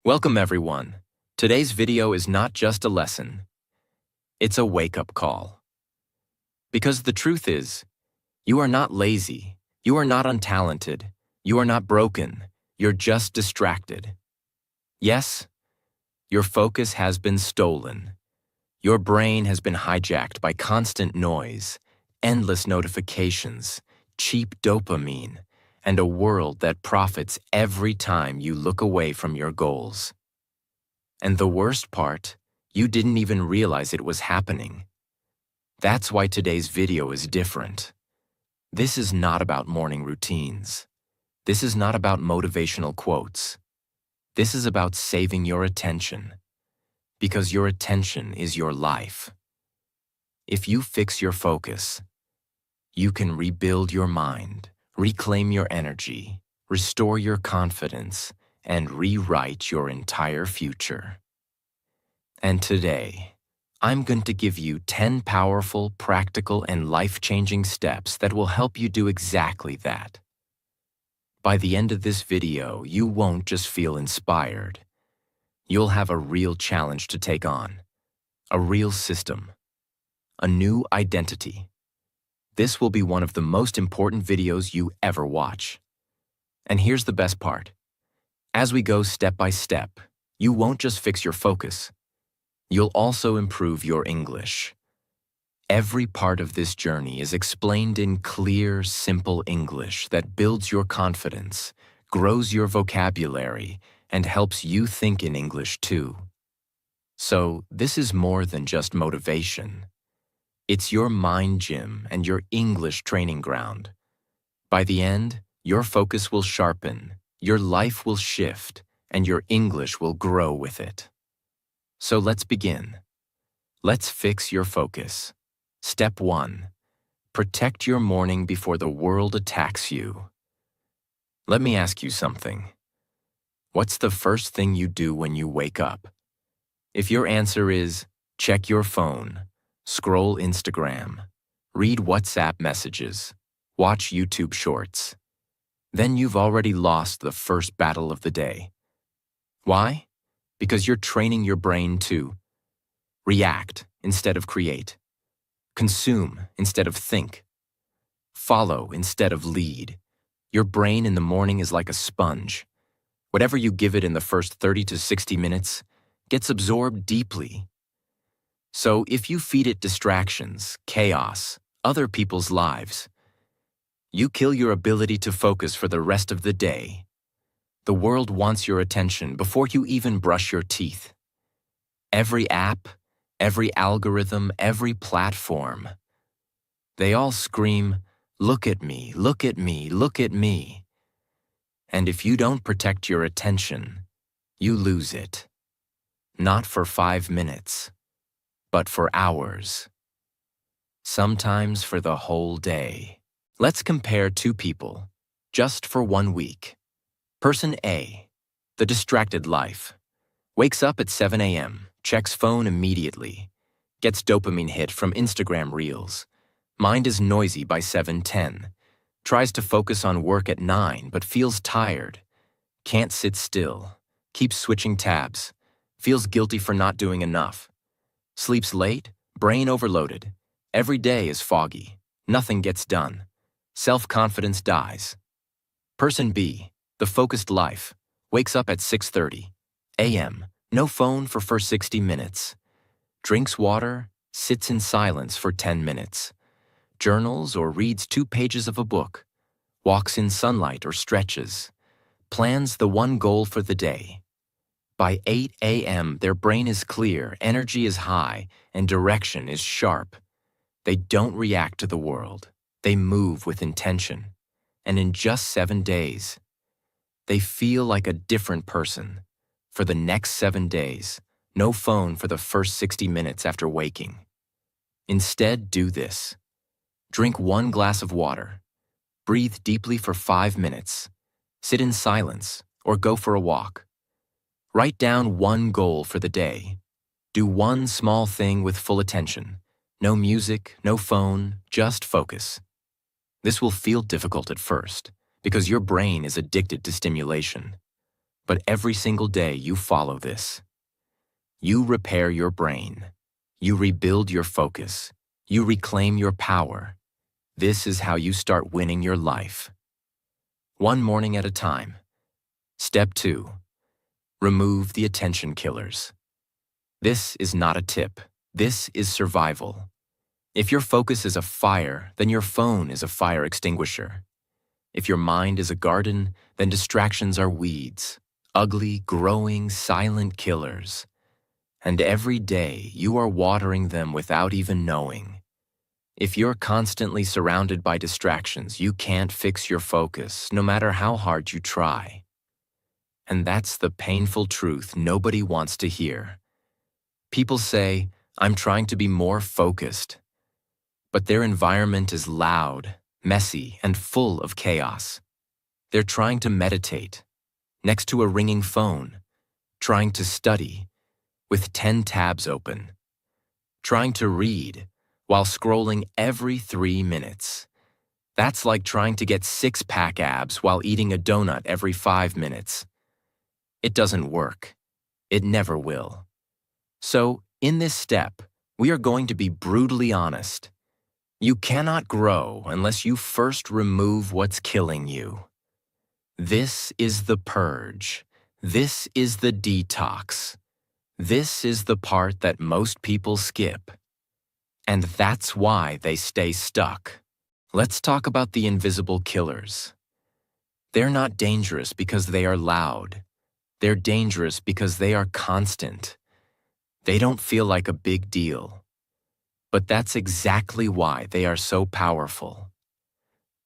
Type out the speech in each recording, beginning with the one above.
Welcome everyone. Today's video is not just a lesson. It's a wake-up call. Because the truth is, you are not lazy, you are not untalented, you are not broken, you're just distracted. Yes, your focus has been stolen. Your brain has been hijacked by constant noise, endless notifications, cheap dopamine, and a world that profits every time you look away from your goals. And the worst part, you didn't even realize it was happening. That's why today's video is different. This is not about morning routines. This is not about motivational quotes. This is about saving your attention. Because your attention is your life. If you fix your focus, you can rebuild your mind, reclaim your energy, restore your confidence, and rewrite your entire future. And today, I'm going to give you 10 powerful, practical, and life-changing steps that will help you do exactly that. By the end of this video, you won't just feel inspired. You'll have a real challenge to take on, a real system, a new identity. This will be one of the most important videos you ever watch. And here's the best part. As we go step by step, you won't just fix your focus. You'll also improve your English. Every part of this journey is explained in clear, simple English that builds your confidence, grows your vocabulary, and helps you think in English too. So, this is more than just motivation. It's your mind gym and your English training ground. By the end, your focus will sharpen, your life will shift, and your English will grow with it. So let's begin. Let's fix your focus. Step 1. Protect your morning before the world attacks you. Let me ask you something. What's the first thing you do when you wake up? If your answer is, check your phone, scroll Instagram, read WhatsApp messages, watch YouTube shorts, then you've already lost the first battle of the day. Why? Because you're training your brain to react instead of create, consume instead of think, follow instead of lead. Your brain in the morning is like a sponge. Whatever you give it in the first 30 to 60 minutes gets absorbed deeply. So if you feed it distractions, chaos, other people's lives, you kill your ability to focus for the rest of the day. The world wants your attention before you even brush your teeth. Every app, every algorithm, every platform, they all scream, "Look at me, look at me, look at me." And if you don't protect your attention, you lose it. Not for 5 minutes, but for hours. Sometimes for the whole day. Let's compare two people, just for 1 week. Person A, the distracted life, wakes up at 7 a.m., checks phone immediately, gets dopamine hit from Instagram reels, mind is noisy by 7:10, tries to focus on work at 9 but feels tired, can't sit still, keeps switching tabs, feels guilty for not doing enough, sleeps late, brain overloaded, every day is foggy, nothing gets done, self-confidence dies. Person B, the focused life, wakes up at 6:30 a.m., no phone for first 60 minutes, drinks water, sits in silence for 10 minutes, journals or reads 2 pages of a book, walks in sunlight or stretches, plans the one goal for the day. By 8 a.m., their brain is clear, energy is high, and direction is sharp. They don't react to the world. They move with intention. And in just 7 days, they feel like a different person. For the next 7 days, no phone for the first 60 minutes after waking. Instead, do this. Drink 1 glass of water. Breathe deeply for 5 minutes. Sit in silence or go for a walk. Write down 1 goal for the day. Do 1 small thing with full attention. No music, no phone, just focus. This will feel difficult at first because your brain is addicted to stimulation. But every single day you follow this. You repair your brain. You rebuild your focus. You reclaim your power. This is how you start winning your life. One morning at a time. Step 2. Remove the attention killers. This is not a tip. This is survival. If your focus is a fire, then your phone is a fire extinguisher. If your mind is a garden, then distractions are weeds, ugly, growing, silent killers. And every day you are watering them without even knowing. If you're constantly surrounded by distractions, you can't fix your focus, no matter how hard you try. And that's the painful truth nobody wants to hear. People say, "I'm trying to be more focused." But their environment is loud, messy, and full of chaos. They're trying to meditate, next to a ringing phone, trying to study, with 10 tabs open, trying to read while scrolling every 3 minutes. That's like trying to get six-pack abs while eating a donut every 5 minutes. It doesn't work. It never will. So, in this step, we are going to be brutally honest. You cannot grow unless you first remove what's killing you. This is the purge. This is the detox. This is the part that most people skip. And that's why they stay stuck. Let's talk about the invisible killers. They're not dangerous because they are loud. They're dangerous because they are constant. They don't feel like a big deal. But that's exactly why they are so powerful.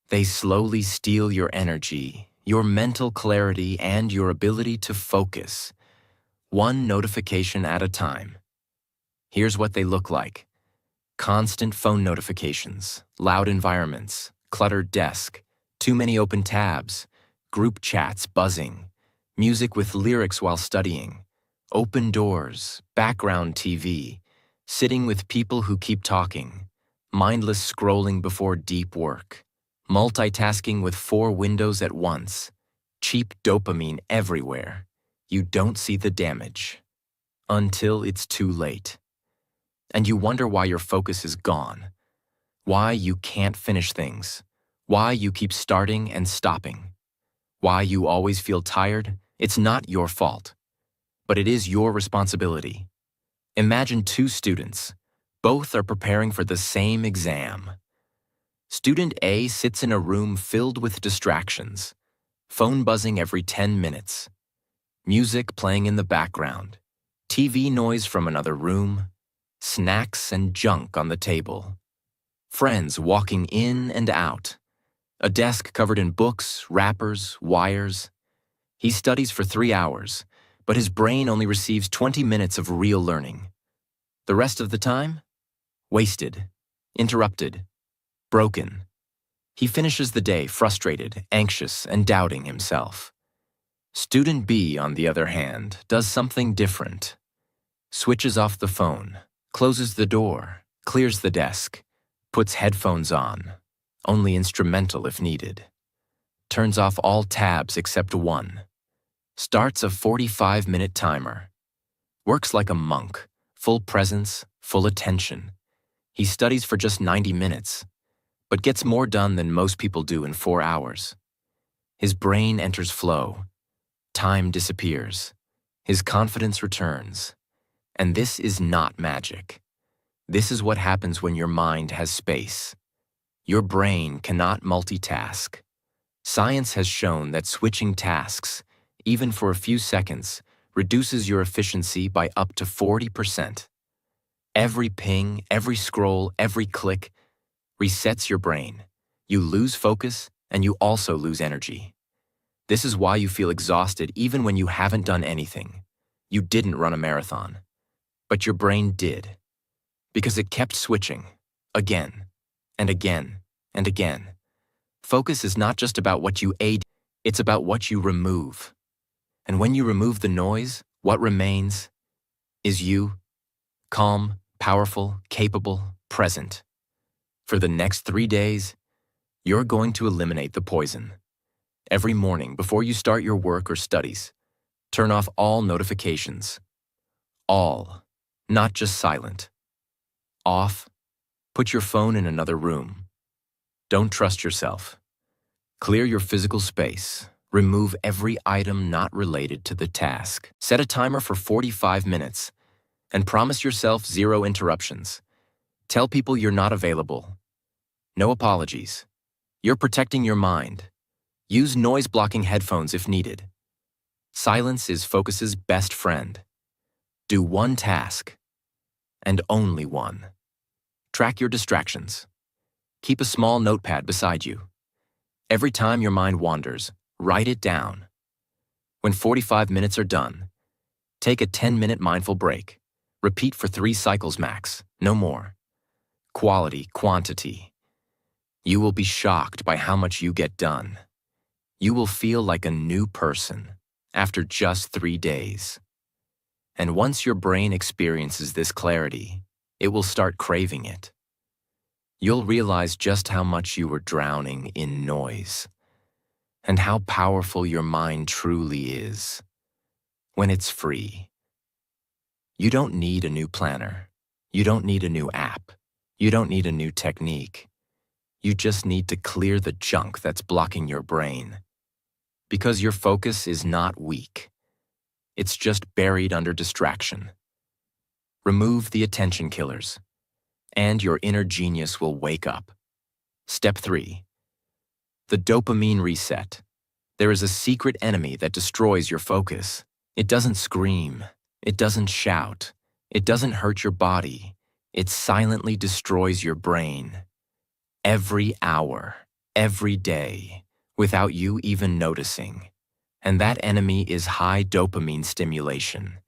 They slowly steal your energy, your mental clarity, and your ability to focus, one notification at a time. Here's what they look like. Constant phone notifications, loud environments, cluttered desk, too many open tabs, group chats buzzing, music with lyrics while studying, open doors, background TV, sitting with people who keep talking, mindless scrolling before deep work, multitasking with 4 windows at once, cheap dopamine everywhere. You don't see the damage until it's too late. And you wonder why your focus is gone, why you can't finish things, why you keep starting and stopping, why you always feel tired. It's not your fault, but it is your responsibility. Imagine 2 students. Both are preparing for the same exam. Student A sits in a room filled with distractions, phone buzzing every 10 minutes, music playing in the background, TV noise from another room, snacks and junk on the table, friends walking in and out, a desk covered in books, wrappers, wires. He studies for 3 hours, but his brain only receives 20 minutes of real learning. The rest of the time? Wasted, interrupted, broken. He finishes the day frustrated, anxious, and doubting himself. Student B, on the other hand, does something different. Switches off the phone, closes the door, clears the desk, puts headphones on, only instrumental if needed, turns off all tabs except one, starts a 45-minute timer, works like a monk, full presence, full attention. He studies for just 90 minutes, but gets more done than most people do in 4 hours. His brain enters flow, time disappears, his confidence returns. And this is not magic. This is what happens when your mind has space. Your brain cannot multitask. Science has shown that switching tasks, even for a few seconds, reduces your efficiency by up to 40%. Every ping, every scroll, every click resets your brain. You lose focus, and you also lose energy. This is why you feel exhausted even when you haven't done anything. You didn't run a marathon. But your brain did, because it kept switching, again, and again, and again. Focus is not just about what you aid, it's about what you remove. And when you remove the noise, what remains is you, calm, powerful, capable, present. For the next 3 days, you're going to eliminate the poison. Every morning before you start your work or studies, Turn off all notifications. All, not just silent. Off. Put your phone in another room. Don't trust yourself. Clear your physical space. Remove every item not related to the task. Set a timer for 45 minutes and promise yourself 0 interruptions. Tell people you're not available. No apologies. You're protecting your mind. Use noise-blocking headphones if needed. Silence is focus's best friend. Do one task, and only one. Track your distractions. Keep a small notepad beside you. Every time your mind wanders, write it down. When 45 minutes are done, take a 10-minute mindful break. Repeat for 3 cycles max, no more. Quality, quantity. You will be shocked by how much you get done. You will feel like a new person after just 3 days. And once your brain experiences this clarity, it will start craving it. You'll realize just how much you were drowning in noise and how powerful your mind truly is when it's free. You don't need a new planner. You don't need a new app. You don't need a new technique. You just need to clear the junk that's blocking your brain. Because your focus is not weak. It's just buried under distraction. Remove the attention killers, and your inner genius will wake up. Step 3. The dopamine reset. There is a secret enemy that destroys your focus. It doesn't scream. It doesn't shout. It doesn't hurt your body. It silently destroys your brain. Every hour, every day, without you even noticing. And that enemy is high dopamine stimulation.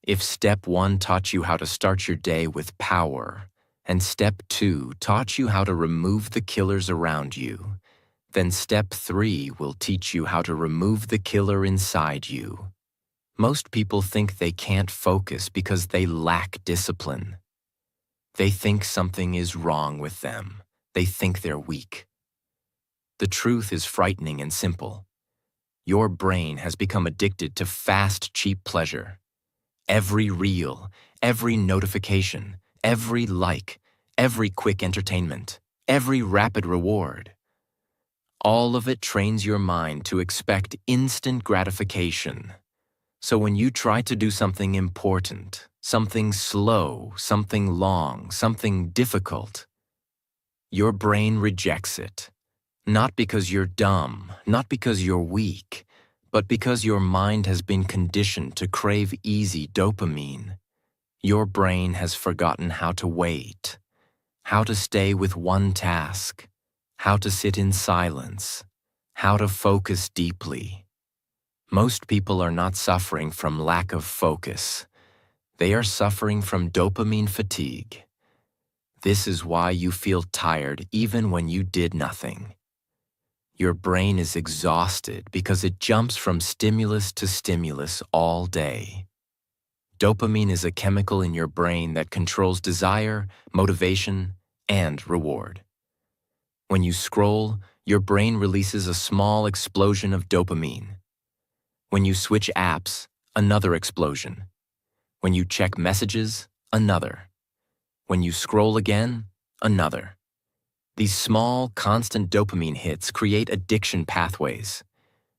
If step 1 taught you how to start your day with power, and step 2 taught you how to remove the killers around you, then step 3 will teach you how to remove the killer inside you. Most people think they can't focus because they lack discipline. They think something is wrong with them. They think they're weak. The truth is frightening and simple. Your brain has become addicted to fast, cheap pleasure. Every reel, every notification, every like, every quick entertainment, every rapid reward. All of it trains your mind to expect instant gratification. So when you try to do something important, something slow, something long, something difficult, your brain rejects it. Not because you're dumb, not because you're weak, but because your mind has been conditioned to crave easy dopamine. Your brain has forgotten how to wait, how to stay with one task, how to sit in silence, how to focus deeply. Most people are not suffering from lack of focus. They are suffering from dopamine fatigue. This is why you feel tired even when you did nothing. Your brain is exhausted because it jumps from stimulus to stimulus all day. Dopamine is a chemical in your brain that controls desire, motivation, and reward. When you scroll, your brain releases a small explosion of dopamine. When you switch apps, another explosion. When you check messages, another. When you scroll again, another. These small, constant dopamine hits create addiction pathways.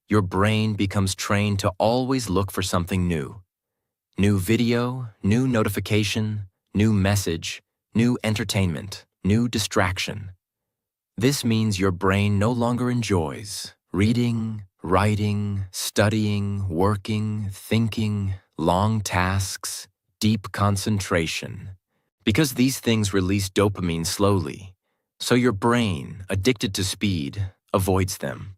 Your brain becomes trained to always look for something new. New video, new notification, new message, new entertainment, new distraction. This means your brain no longer enjoys reading, writing, studying, working, thinking, long tasks, deep concentration. Because these things release dopamine slowly, so your brain, addicted to speed, avoids them.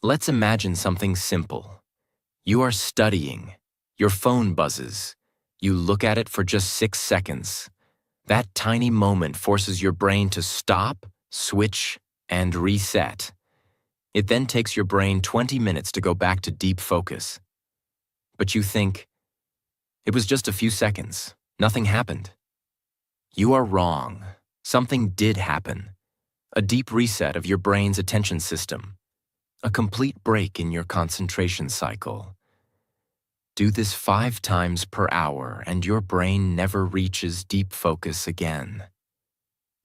Let's imagine something simple. You are studying. Your phone buzzes. You look at it for just 6 seconds. That tiny moment forces your brain to stop, switch, and reset. It then takes your brain 20 minutes to go back to deep focus. But you think, it was just a few seconds. Nothing happened. You are wrong. Something did happen. A deep reset of your brain's attention system. A complete break in your concentration cycle. Do this 5 times per hour and your brain never reaches deep focus again.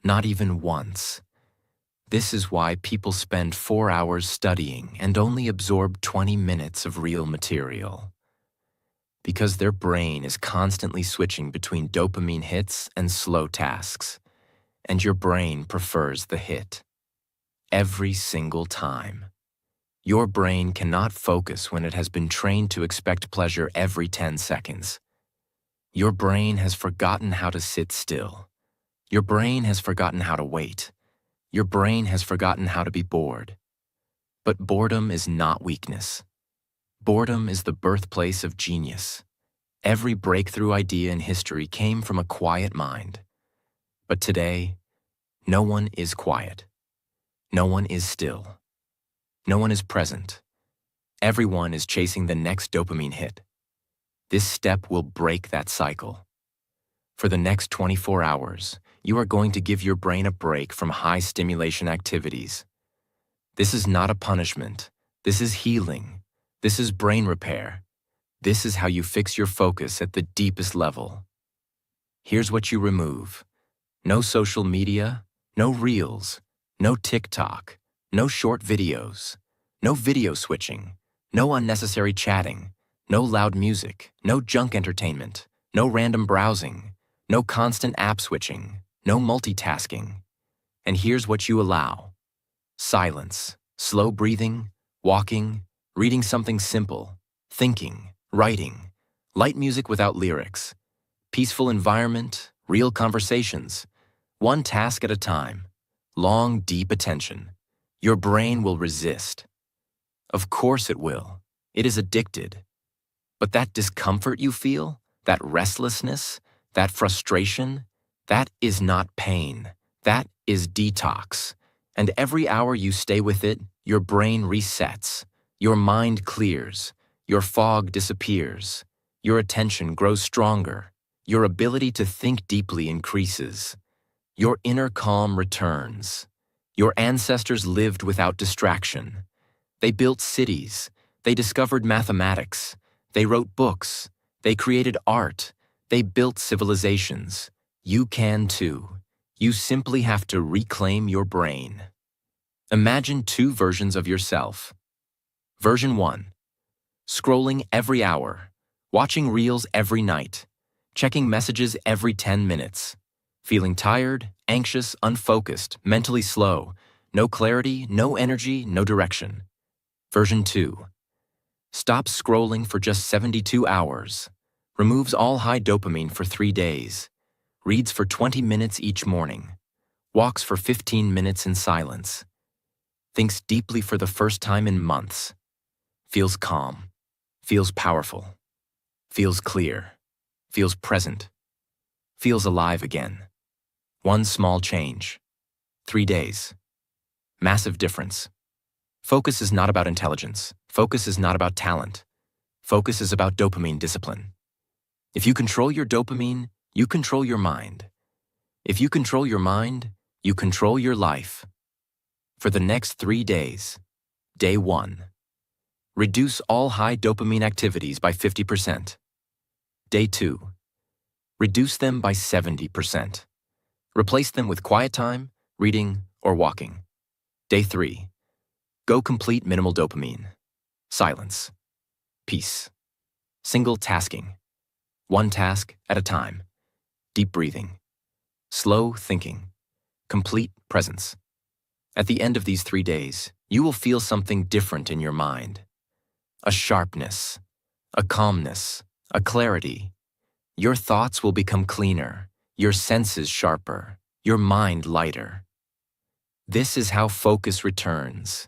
Not even once. This is why people spend 4 hours studying and only absorb 20 minutes of real material. Because their brain is constantly switching between dopamine hits and slow tasks, and your brain prefers the hit. Every single time. Your brain cannot focus when it has been trained to expect pleasure every 10 seconds. Your brain has forgotten how to sit still. Your brain has forgotten how to wait. Your brain has forgotten how to be bored. But boredom is not weakness. Boredom is the birthplace of genius. Every breakthrough idea in history came from a quiet mind. But today, no one is quiet. No one is still. No one is present. Everyone is chasing the next dopamine hit. This step will break that cycle. For the next 24 hours, you are going to give your brain a break from high-stimulation activities. This is not a punishment. This is healing. This is brain repair. This is how you fix your focus at the deepest level. Here's what you remove. No social media, no reels, no TikTok, no short videos, no video switching, no unnecessary chatting, no loud music, no junk entertainment, no random browsing, no constant app switching, no multitasking. And here's what you allow. Silence, slow breathing, walking, reading something simple, thinking, writing, light music without lyrics, peaceful environment, real conversations, one task at a time, long, deep attention. Your brain will resist. Of course it will. It is addicted. But that discomfort you feel, that restlessness, that frustration, that is not pain. That is detox. And every hour you stay with it, your brain resets, your mind clears, your fog disappears, your attention grows stronger, your ability to think deeply increases, your inner calm returns. Your ancestors lived without distraction. They built cities, they discovered mathematics, they wrote books, they created art, they built civilizations. You can too. You simply have to reclaim your brain. Imagine 2 versions of yourself. Version 1. Scrolling every hour, watching reels every night, checking messages every 10 minutes, feeling tired, anxious, unfocused, mentally slow, no clarity, no energy, no direction. Version 2. Stops scrolling for just 72 hours, removes all high dopamine for 3 days, reads for 20 minutes each morning, walks for 15 minutes in silence, thinks deeply for the first time in months, feels calm, feels powerful, feels clear, feels present, feels alive again. One small change. 3 days. Massive difference. Focus is not about intelligence. Focus is not about talent. Focus is about dopamine discipline. If you control your dopamine, you control your mind. If you control your mind, you control your life. For the next 3 days. Day 1. Reduce all high dopamine activities by 50%. Day 2. Reduce them by 70%. Replace them with quiet time, reading, or walking. Day 3. Go complete minimal dopamine. Silence. Peace. Single tasking. One task at a time. Deep breathing. Slow thinking. Complete presence. At the end of these 3 days, you will feel something different in your mind. A sharpness, a calmness, a clarity. Your thoughts will become cleaner, your senses sharper, your mind lighter. This is how focus returns.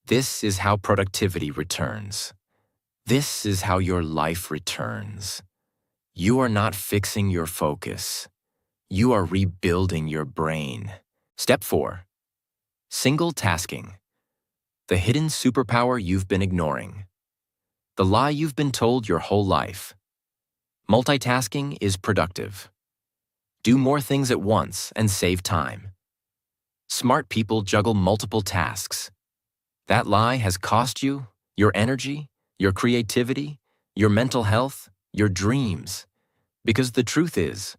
This is how productivity returns. This is how your life returns. You are not fixing your focus. You are rebuilding your brain. Step 4. Single tasking. The hidden superpower you've been ignoring. The lie you've been told your whole life. Multitasking is productive. Do more things at once and save time. Smart people juggle multiple tasks. That lie has cost you your energy, your creativity, your mental health, your dreams. Because the truth is,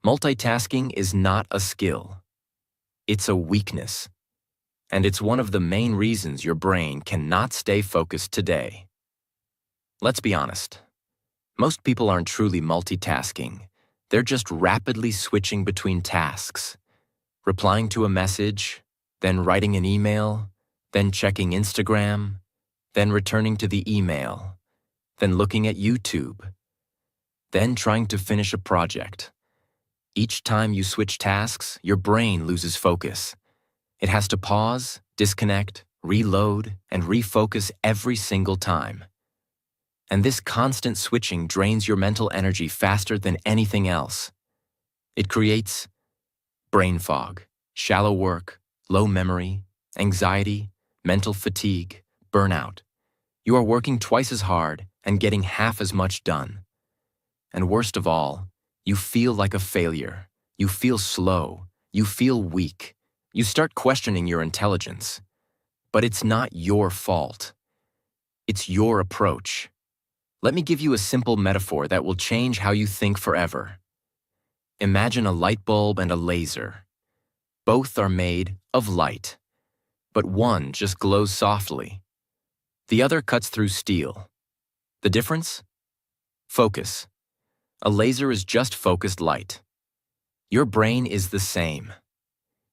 multitasking is not a skill. It's a weakness. And it's one of the main reasons your brain cannot stay focused today. Let's be honest. Most people aren't truly multitasking. They're just rapidly switching between tasks. Replying to a message, then writing an email, then checking Instagram, then returning to the email, then looking at YouTube, then trying to finish a project. Each time you switch tasks, your brain loses focus. It has to pause, disconnect, reload, and refocus every single time. And this constant switching drains your mental energy faster than anything else. It creates brain fog, shallow work, low memory, anxiety, mental fatigue, burnout. You are working twice as hard and getting half as much done. And worst of all, you feel like a failure. You feel slow. You feel weak. You start questioning your intelligence. But it's not your fault. It's your approach. Let me give you a simple metaphor that will change how you think forever. Imagine a light bulb and a laser. Both are made of light, but one just glows softly. The other cuts through steel. The difference? Focus. A laser is just focused light. Your brain is the same.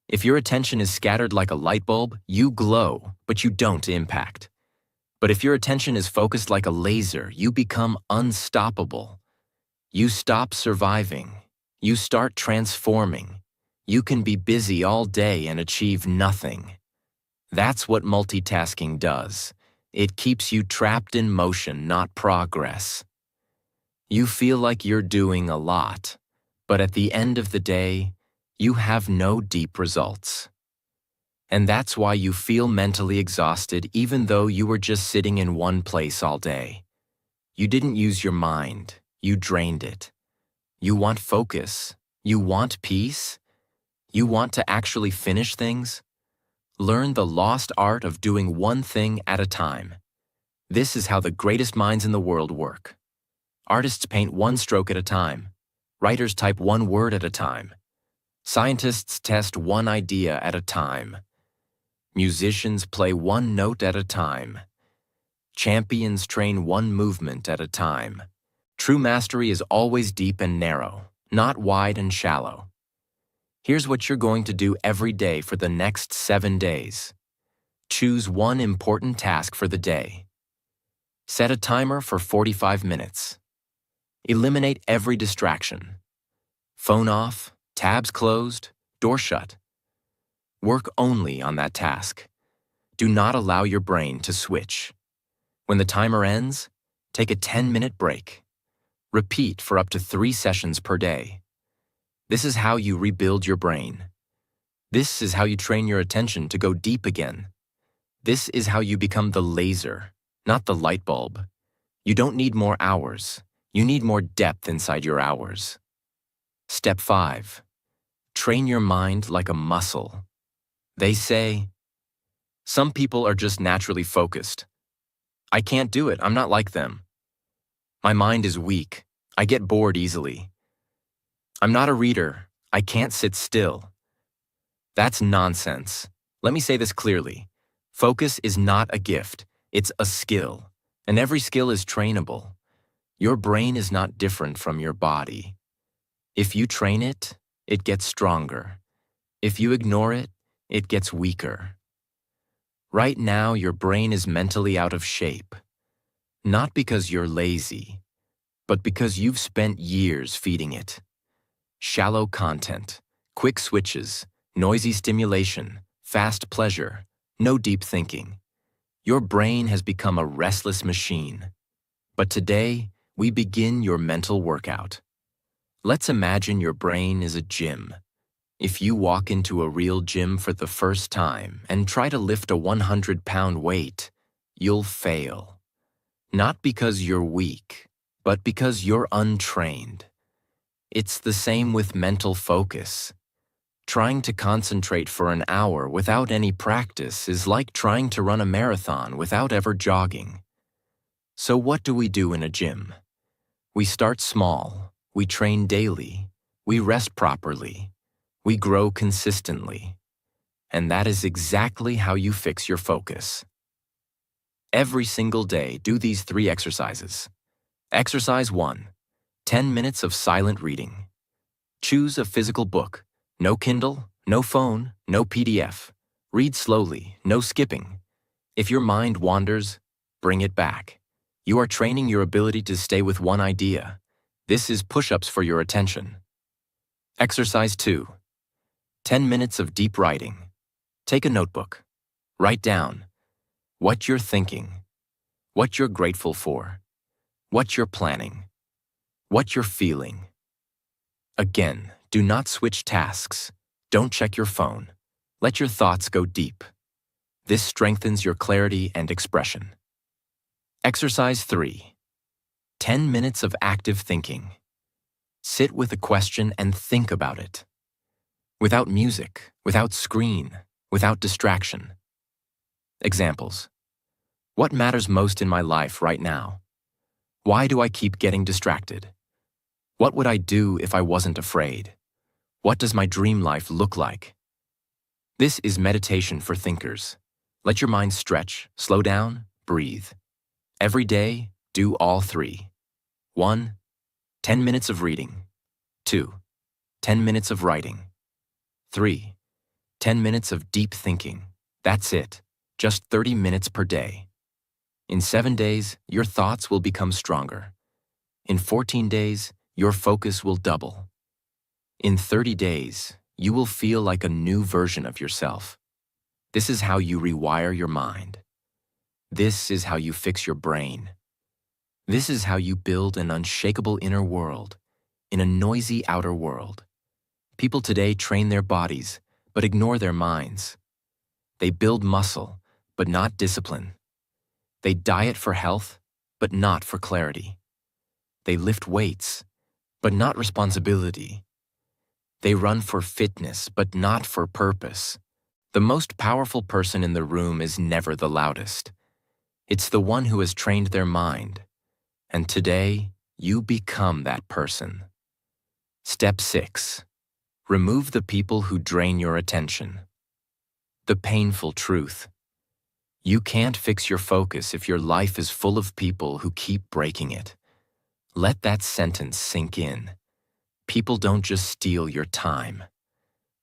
If your attention is scattered like a light bulb, you glow, but you don't impact. But if your attention is focused like a laser, you become unstoppable. You stop surviving. You start transforming. You can be busy all day and achieve nothing. That's what multitasking does. It keeps you trapped in motion, not progress. You feel like you're doing a lot, but at the end of the day, you have no deep results. And that's why you feel mentally exhausted even though you were just sitting in one place all day. You didn't use your mind, you drained it. You want focus, you want peace, you want to actually finish things. Learn the lost art of doing one thing at a time. This is how the greatest minds in the world work. Artists paint one stroke at a time. Writers type one word at a time. Scientists test one idea at a time. Musicians play one note at a time. Champions train one movement at a time. True mastery is always deep and narrow, not wide and shallow. Here's what you're going to do every day for the next 7 days. Choose one important task for the day. Set a timer for 45 minutes. Eliminate every distraction. Phone off, tabs closed, door shut. Work only on that task. Do not allow your brain to switch. When the timer ends, take a 10-minute break. Repeat for up to 3 sessions per day. This is how you rebuild your brain. This is how you train your attention to go deep again. This is how you become the laser, not the light bulb. You don't need more hours. You need more depth inside your hours. Step 5. Train your mind like a muscle. They say, some people are just naturally focused. I can't do it. I'm not like them. My mind is weak. I get bored easily. I'm not a reader. I can't sit still. That's nonsense. Let me say this clearly. Focus is not a gift. It's a skill. And every skill is trainable. Your brain is not different from your body. If you train it, it gets stronger. If you ignore it, it gets weaker. Right now, your brain is mentally out of shape. Not because you're lazy, but because you've spent years feeding it. Shallow content, quick switches, noisy stimulation, fast pleasure, no deep thinking. Your brain has become a restless machine. But today, we begin your mental workout. Let's imagine your brain is a gym. If you walk into a real gym for the first time and try to lift a 100-pound weight, you'll fail. Not because you're weak, but because you're untrained. It's the same with mental focus. Trying to concentrate for an hour without any practice is like trying to run a marathon without ever jogging. So what do we do in a gym? We start small, we train daily, we rest properly, we grow consistently. And that is exactly how you fix your focus. Every single day, do these 3 exercises. Exercise 1, 10 minutes of silent reading. Choose a physical book. No Kindle, no phone, no PDF. Read slowly, no skipping. If your mind wanders, bring it back. You are training your ability to stay with one idea. This is push-ups for your attention. Exercise 2, 10 minutes of deep writing. Take a notebook. Write down what you're thinking, what you're grateful for, what you're planning, what you're feeling. Again, do not switch tasks. Don't check your phone. Let your thoughts go deep. This strengthens your clarity and expression. Exercise 3, 10 minutes of active thinking. Sit with a question and think about it. Without music, without screen, without distraction. Examples. What matters most in my life right now? Why do I keep getting distracted? What would I do if I wasn't afraid? What does my dream life look like? This is meditation for thinkers. Let your mind stretch, slow down, breathe. Every day, do all 3. 1, 10 minutes of reading. 2, 10 minutes of writing. 3, 10 minutes of deep thinking. That's it, just 30 minutes per day. In 7 days, your thoughts will become stronger. In 14 days, your focus will double. In 30 days, you will feel like a new version of yourself. This is how you rewire your mind. This is how you fix your brain. This is how you build an unshakable inner world in a noisy outer world. People today train their bodies, but ignore their minds. They build muscle, but not discipline. They diet for health, but not for clarity. They lift weights, but not responsibility. They run for fitness, but not for purpose. The most powerful person in the room is never the loudest. It's the one who has trained their mind. And today, you become that person. Step 6. Remove the people who drain your attention. The painful truth. You can't fix your focus if your life is full of people who keep breaking it. Let that sentence sink in. People don't just steal your time.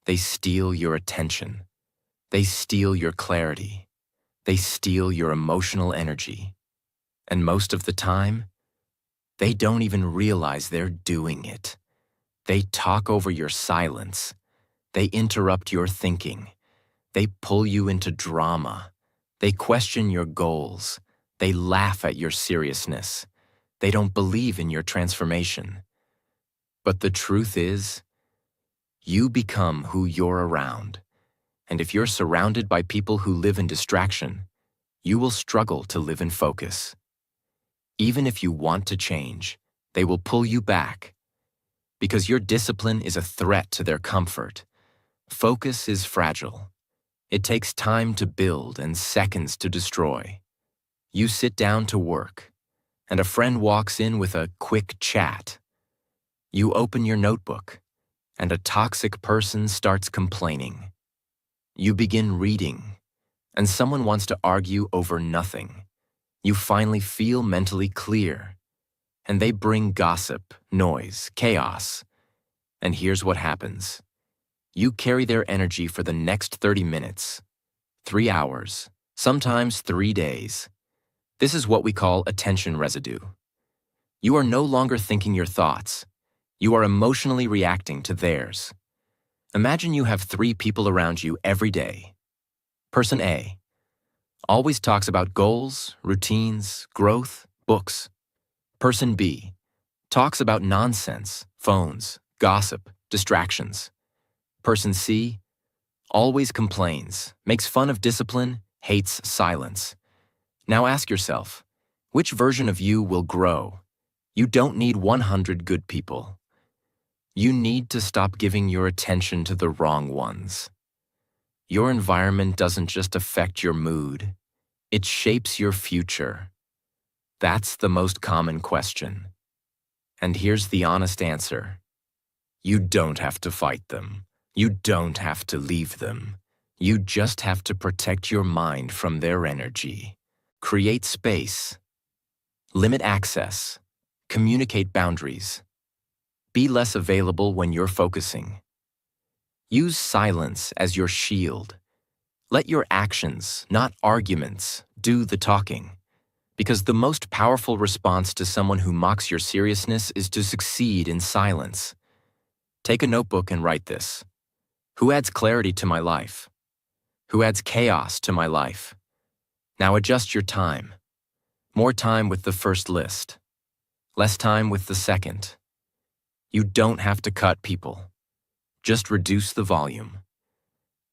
They steal your attention. They steal your clarity. They steal your emotional energy. And most of the time, they don't even realize they're doing it. They talk over your silence. They interrupt your thinking. They pull you into drama. They question your goals. They laugh at your seriousness. They don't believe in your transformation. But the truth is, you become who you're around. And if you're surrounded by people who live in distraction, you will struggle to live in focus. Even if you want to change, they will pull you back. Because your discipline is a threat to their comfort. Focus is fragile. It takes time to build and seconds to destroy. You sit down to work, and a friend walks in with a quick chat. You open your notebook, and a toxic person starts complaining. You begin reading, and someone wants to argue over nothing. You finally feel mentally clear, and they bring gossip, noise, chaos. And here's what happens. You carry their energy for the next 30 minutes, 3 hours, sometimes 3 days. This is what we call attention residue. You are no longer thinking your thoughts. You are emotionally reacting to theirs. Imagine you have 3 people around you every day. Person A always talks about goals, routines, growth, books. Person B talks about nonsense, phones, gossip, distractions. Person C always complains, makes fun of discipline, hates silence. Now ask yourself, which version of you will grow? You don't need 100 good people. You need to stop giving your attention to the wrong ones. Your environment doesn't just affect your mood, it shapes your future. That's the most common question. And here's the honest answer. You don't have to fight them. You don't have to leave them. You just have to protect your mind from their energy. Create space. Limit access. Communicate boundaries. Be less available when you're focusing. Use silence as your shield. Let your actions, not arguments, do the talking. Because the most powerful response to someone who mocks your seriousness is to succeed in silence. Take a notebook and write this. Who adds clarity to my life? Who adds chaos to my life? Now adjust your time. More time with the first list. Less time with the second. You don't have to cut people. Just reduce the volume.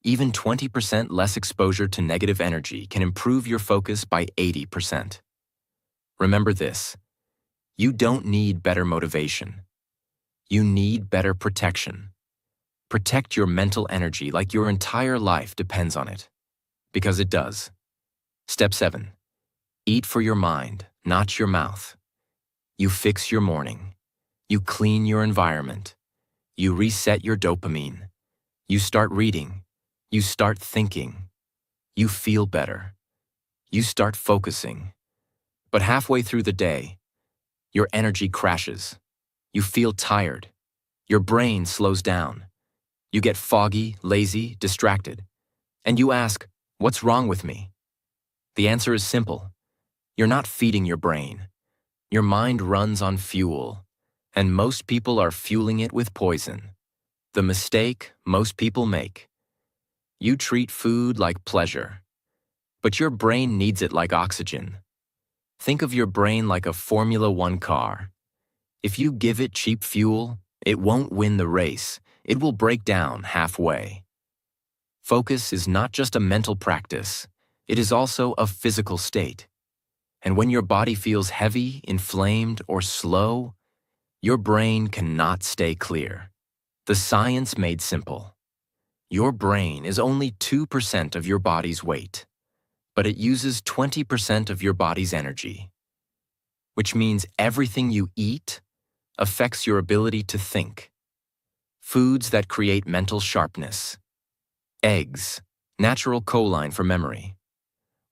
Even 20% less exposure to negative energy can improve your focus by 80%. Remember this. You don't need better motivation. You need better protection. Protect your mental energy like your entire life depends on it. Because it does. Step 7. Eat for your mind, not your mouth. You fix your morning. You clean your environment. You reset your dopamine. You start reading. You start thinking. You feel better. You start focusing. But halfway through the day, your energy crashes. You feel tired. Your brain slows down. You get foggy, lazy, distracted. And you ask, what's wrong with me? The answer is simple. You're not feeding your brain. Your mind runs on fuel, and most people are fueling it with poison. The mistake most people make. You treat food like pleasure, but your brain needs it like oxygen. Think of your brain like a Formula One car. If you give it cheap fuel, it won't win the race. It will break down halfway. Focus is not just a mental practice. It is also a physical state. And when your body feels heavy, inflamed, or slow, your brain cannot stay clear. The science made simple. Your brain is only 2% of your body's weight, but it uses 20% of your body's energy, which means everything you eat affects your ability to think. Foods that create mental sharpness. Eggs, natural choline for memory.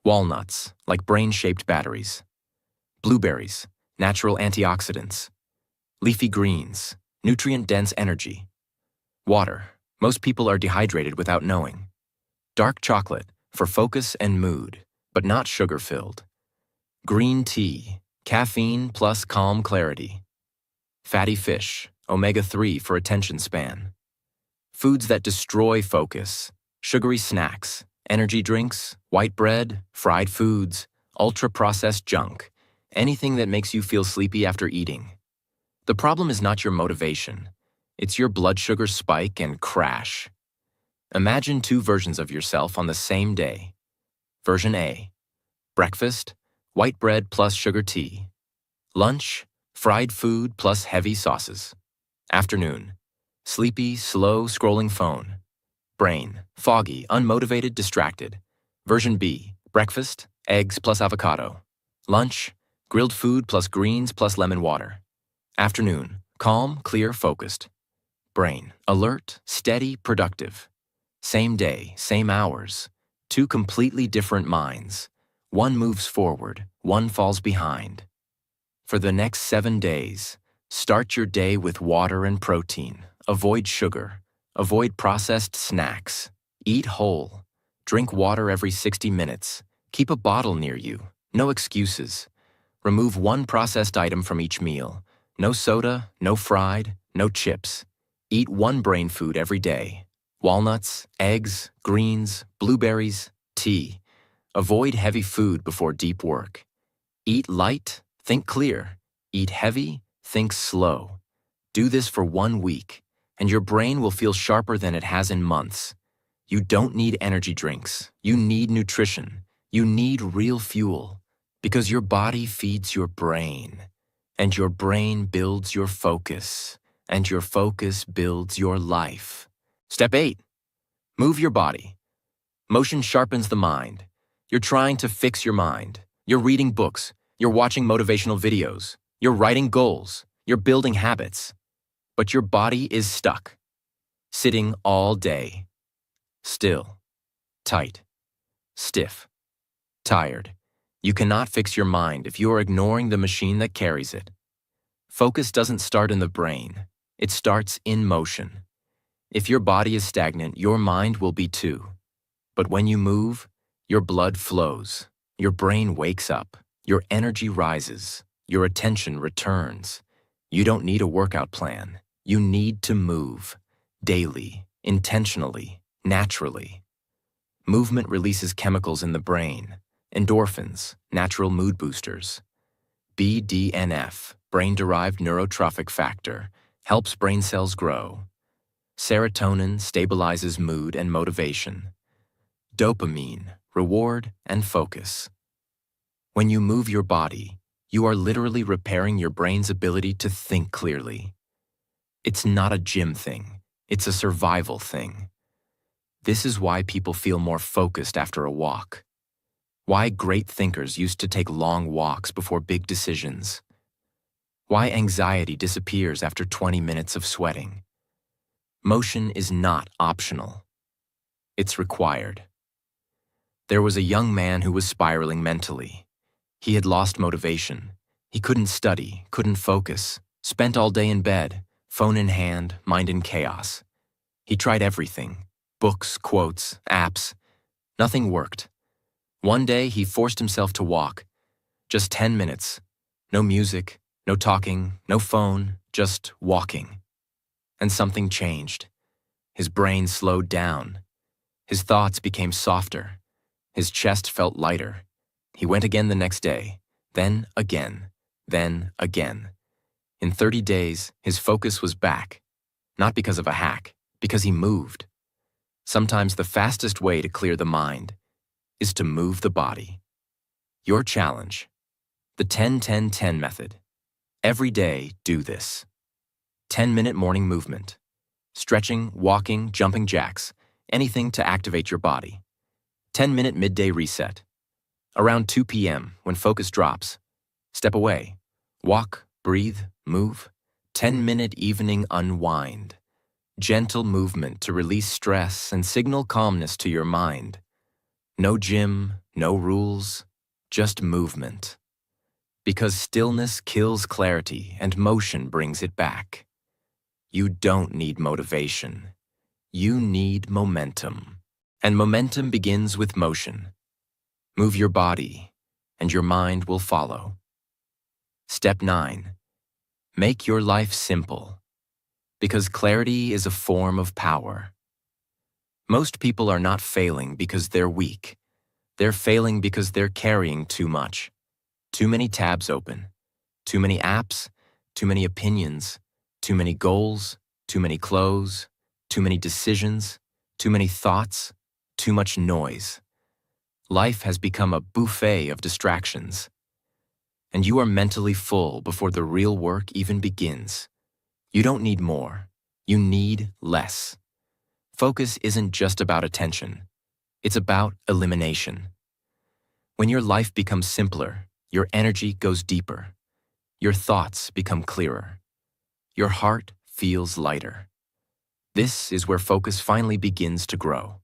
Walnuts, like brain-shaped batteries. Blueberries, natural antioxidants. Leafy greens, nutrient-dense energy. Water, most people are dehydrated without knowing. Dark chocolate, for focus and mood, but not sugar-filled. Green tea, caffeine plus calm clarity. Fatty fish, omega-3 for attention span. Foods that destroy focus, sugary snacks, energy drinks, white bread, fried foods, ultra-processed junk, anything that makes you feel sleepy after eating. The problem is not your motivation. It's your blood sugar spike and crash. Imagine two versions of yourself on the same day. Version A, breakfast, white bread plus sugar tea. Lunch, fried food plus heavy sauces. Afternoon, sleepy, slow scrolling phone. Brain, foggy, unmotivated, distracted. Version B, breakfast, eggs plus avocado. Lunch, grilled food plus greens plus lemon water. Afternoon, calm, clear, focused. Brain, alert, steady, productive. Same day, same hours. Two completely different minds. One moves forward, one falls behind. For the next 7 days, start your day with water and protein. Avoid sugar. Avoid processed snacks. Eat whole. Drink water every 60 minutes. Keep a bottle near you. No excuses. Remove one processed item from each meal. No soda, no fried, no chips. Eat one brain food every day. Walnuts, eggs, greens, blueberries, tea. Avoid heavy food before deep work. Eat light, think clear. Eat heavy, think slow. Do this for 1 week, and your brain will feel sharper than it has in months. You don't need energy drinks. You need nutrition. You need real fuel, because your body feeds your brain, and your brain builds your focus, and your focus builds your life. Step 8. Move your body. Motion sharpens the mind. You're trying to fix your mind. You're reading books. You're watching motivational videos. You're writing goals. You're building habits. But your body is stuck, sitting all day, still, tight, stiff, tired. You cannot fix your mind if you are ignoring the machine that carries it. Focus doesn't start in the brain. It starts in motion. If your body is stagnant, your mind will be too. But when you move, your blood flows, your brain wakes up, your energy rises, your attention returns. You don't need a workout plan. You need to move, daily, intentionally, naturally. Movement releases chemicals in the brain, endorphins, natural mood boosters. BDNF, brain-derived neurotrophic factor, helps brain cells grow. Serotonin stabilizes mood and motivation. Dopamine, reward and focus. When you move your body, you are literally repairing your brain's ability to think clearly. It's not a gym thing, it's a survival thing. This is why people feel more focused after a walk. Why great thinkers used to take long walks before big decisions. Why anxiety disappears after 20 minutes of sweating. Motion is not optional. It's required. There was a young man who was spiraling mentally. He had lost motivation. He couldn't study, couldn't focus, spent all day in bed, phone in hand, mind in chaos. He tried everything, books, quotes, apps. Nothing worked. One day he forced himself to walk. Just 10 minutes. No music, no talking, no phone, just walking. And something changed. His brain slowed down. His thoughts became softer. His chest felt lighter. He went again the next day, then again, then again. In 30 days, his focus was back. Not because of a hack, because he moved. Sometimes the fastest way to clear the mind is to move the body. Your challenge, the 10-10-10 method. Every day, do this. 10-minute morning movement. Stretching, walking, jumping jacks, anything to activate your body. 10-minute midday reset. Around 2 p.m., when focus drops, step away. Walk, breathe, move. 10-minute evening unwind. Gentle movement to release stress and signal calmness to your mind. No gym, no rules, just movement. Because stillness kills clarity and motion brings it back. You don't need motivation. You need momentum. And momentum begins with motion. Move your body, and your mind will follow. Step 9. Make your life simple. Because clarity is a form of power. Most people are not failing because they're weak. They're failing because they're carrying too much. Too many tabs open. Too many apps. Too many opinions. Too many goals. Too many clothes. Too many decisions. Too many thoughts. Too much noise. Life has become a buffet of distractions. And you are mentally full before the real work even begins. You don't need more. You need less. Focus isn't just about attention. It's about elimination. When your life becomes simpler, your energy goes deeper. Your thoughts become clearer. Your heart feels lighter. This is where focus finally begins to grow.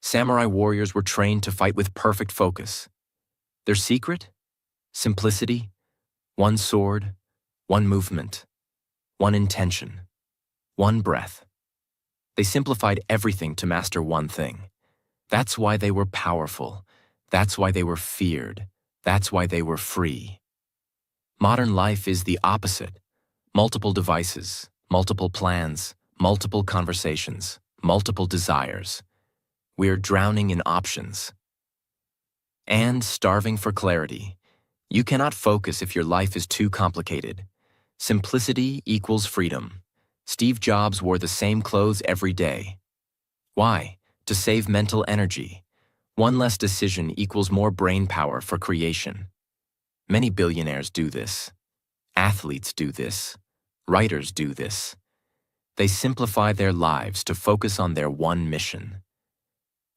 Samurai warriors were trained to fight with perfect focus. Their secret? Simplicity. One sword, one movement, one intention, one breath. They simplified everything to master one thing. That's why they were powerful. That's why they were feared. That's why they were free. Modern life is the opposite. Multiple devices, multiple plans, multiple conversations, multiple desires. We're drowning in options. And starving for clarity. You cannot focus if your life is too complicated. Simplicity equals freedom. Steve Jobs wore the same clothes every day. Why? To save mental energy. One less decision equals more brain power for creation. Many billionaires do this. Athletes do this. Writers do this. They simplify their lives to focus on their one mission.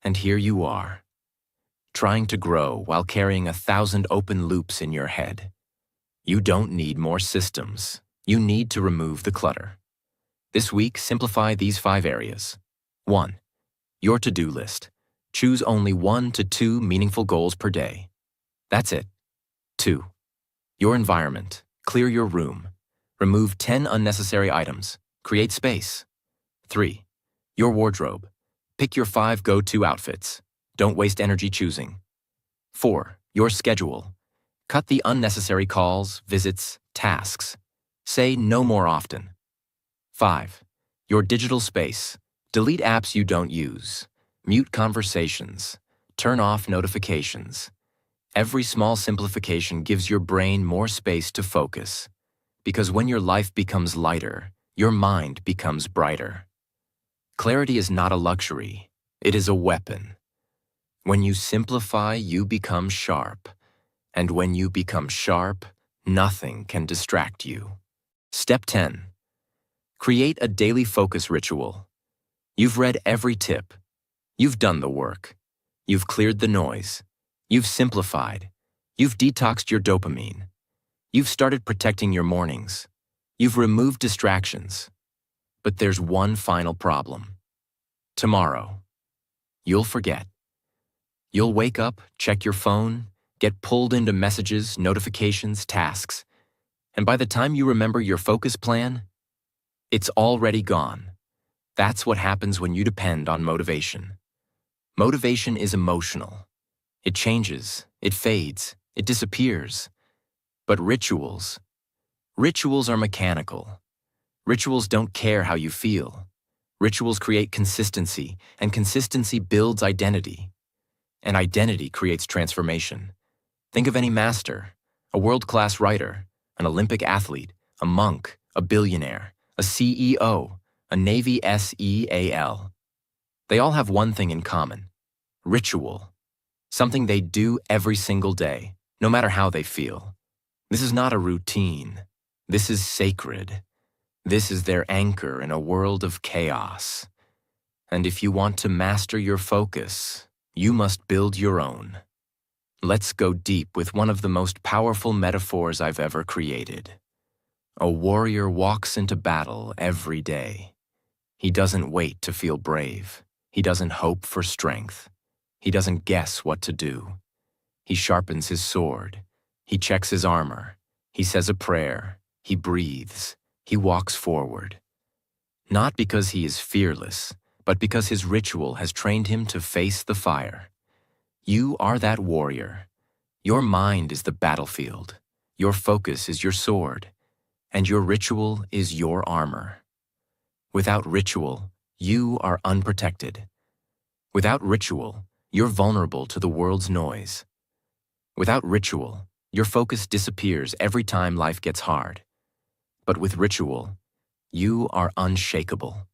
And here you are, trying to grow while carrying 1,000 open loops in your head. You don't need more systems. You need to remove the clutter. This week, simplify these 5 areas. 1. Your to-do list. Choose only 1 to 2 meaningful goals per day. That's it. 2. Your environment. Clear your room. Remove 10 unnecessary items. Create space. 3. Your wardrobe. Pick your 5 go-to outfits. Don't waste energy choosing. 4. Your schedule. Cut the unnecessary calls, visits, tasks. Say no more often. 5. Your digital space. Delete apps you don't use. Mute conversations. Turn off notifications. Every small simplification gives your brain more space to focus. Because when your life becomes lighter, your mind becomes brighter. Clarity is not a luxury. It is a weapon. When you simplify, you become sharp. And when you become sharp, nothing can distract you. Step 10. Create a daily focus ritual. You've read every tip. You've done the work. You've cleared the noise. You've simplified. You've detoxed your dopamine. You've started protecting your mornings. You've removed distractions. But there's one final problem. Tomorrow, you'll forget. You'll wake up, check your phone, get pulled into messages, notifications, tasks, and by the time you remember your focus plan, it's already gone. That's what happens when you depend on motivation. Motivation is emotional. It changes, it fades, it disappears. But rituals are mechanical. Rituals don't care how you feel. Rituals create consistency, and consistency builds identity. And identity creates transformation. Think of any master, a world-class writer, an Olympic athlete, a monk, a billionaire, a CEO, a Navy SEAL. They all have one thing in common: ritual. Something they do every single day, no matter how they feel. This is not a routine. This is sacred. This is their anchor in a world of chaos. And if you want to master your focus, you must build your own. Let's go deep with one of the most powerful metaphors I've ever created. A warrior walks into battle every day. He doesn't wait to feel brave. He doesn't hope for strength. He doesn't guess what to do. He sharpens his sword. He checks his armor. He says a prayer. He breathes. He walks forward. Not because he is fearless, but because his ritual has trained him to face the fire. You are that warrior. Your mind is the battlefield. Your focus is your sword. And your ritual is your armor. Without ritual, you are unprotected. Without ritual, you're vulnerable to the world's noise. Without ritual, your focus disappears every time life gets hard. But with ritual, you are unshakable.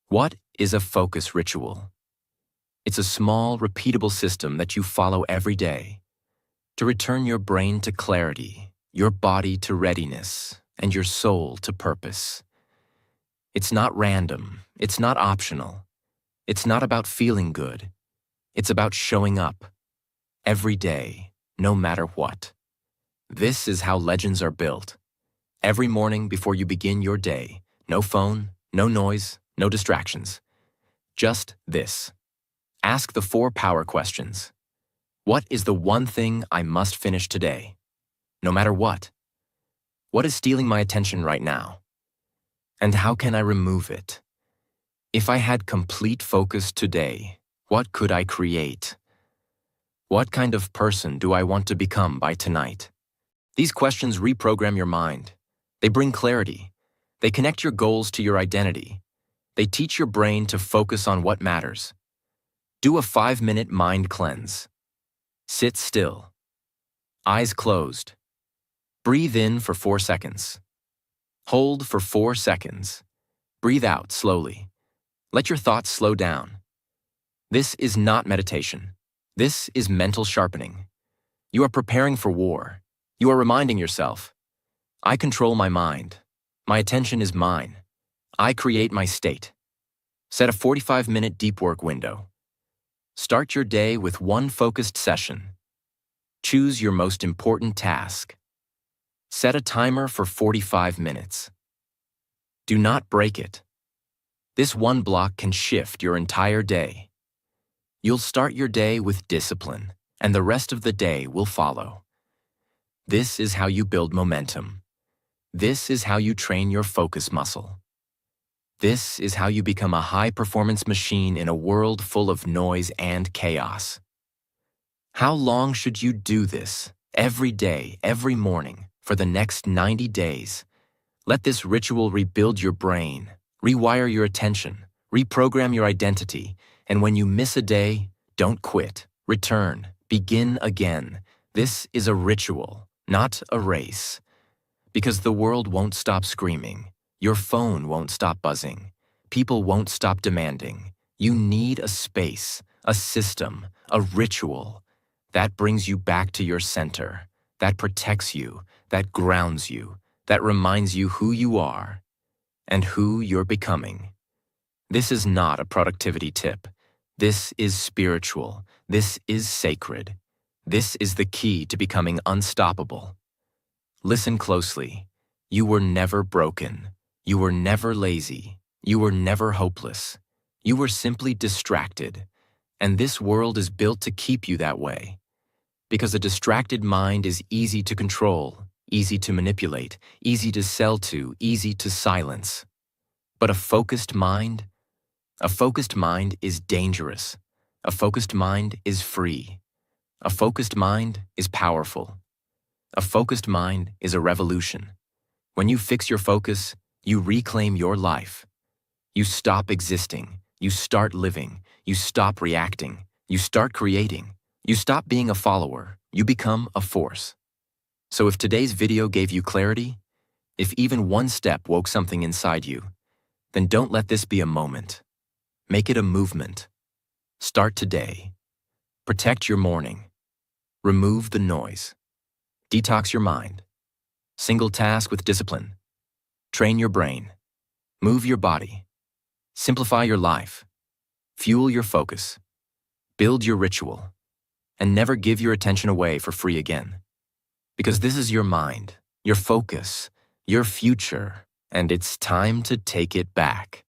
What is a focus ritual? It's a small, repeatable system that you follow every day to return your brain to clarity, your body to readiness, and your soul to purpose. It's not random. It's not optional. It's not about feeling good. It's about showing up every day, no matter what. This is how legends are built. Every morning before you begin your day, no phone, no noise, no distractions. Just this. Ask the 4 power questions. What is the one thing I must finish today? No matter what. What is stealing my attention right now? And how can I remove it? If I had complete focus today, what could I create? What kind of person do I want to become by tonight? These questions reprogram your mind. They bring clarity. They connect your goals to your identity. They teach your brain to focus on what matters. Do a 5-minute mind cleanse. Sit still. Eyes closed. Breathe in for 4 seconds. Hold for 4 seconds. Breathe out slowly. Let your thoughts slow down. This is not meditation. This is mental sharpening. You are preparing for war. You are reminding yourself, I control my mind. My attention is mine. I create my state. Set a 45-minute deep work window. Start your day with one focused session. Choose your most important task. Set a timer for 45 minutes. Do not break it. This one block can shift your entire day. You'll start your day with discipline, and the rest of the day will follow. This is how you build momentum. This is how you train your focus muscle. This is how you become a high-performance machine in a world full of noise and chaos. How long should you do this? Every day, every morning, for the next 90 days. Let this ritual rebuild your brain, rewire your attention, reprogram your identity, and when you miss a day, don't quit. Return. Begin again. This is a ritual, not a race. Because the world won't stop screaming. Your phone won't stop buzzing. People won't stop demanding. You need a space, a system, a ritual. That brings you back to your center. That protects you. That grounds you. That reminds you who you are and who you're becoming. This is not a productivity tip. This is spiritual. This is sacred. This is the key to becoming unstoppable. Listen closely. You were never broken. You were never lazy. You were never hopeless. You were simply distracted. And this world is built to keep you that way. Because a distracted mind is easy to control, easy to manipulate, easy to sell to, easy to silence. But a focused mind is dangerous. A focused mind is free. A focused mind is powerful. A focused mind is a revolution. When you fix your focus, you reclaim your life. You stop existing. You start living. You stop reacting. You start creating. You stop being a follower. You become a force. So if today's video gave you clarity, if even one step woke something inside you, then don't let this be a moment. Make it a movement. Start today. Protect your morning. Remove the noise. Detox your mind. Single task with discipline. Train your brain. Move your body. Simplify your life. Fuel your focus. Build your ritual. And never give your attention away for free again. Because this is your mind, your focus, your future, and it's time to take it back.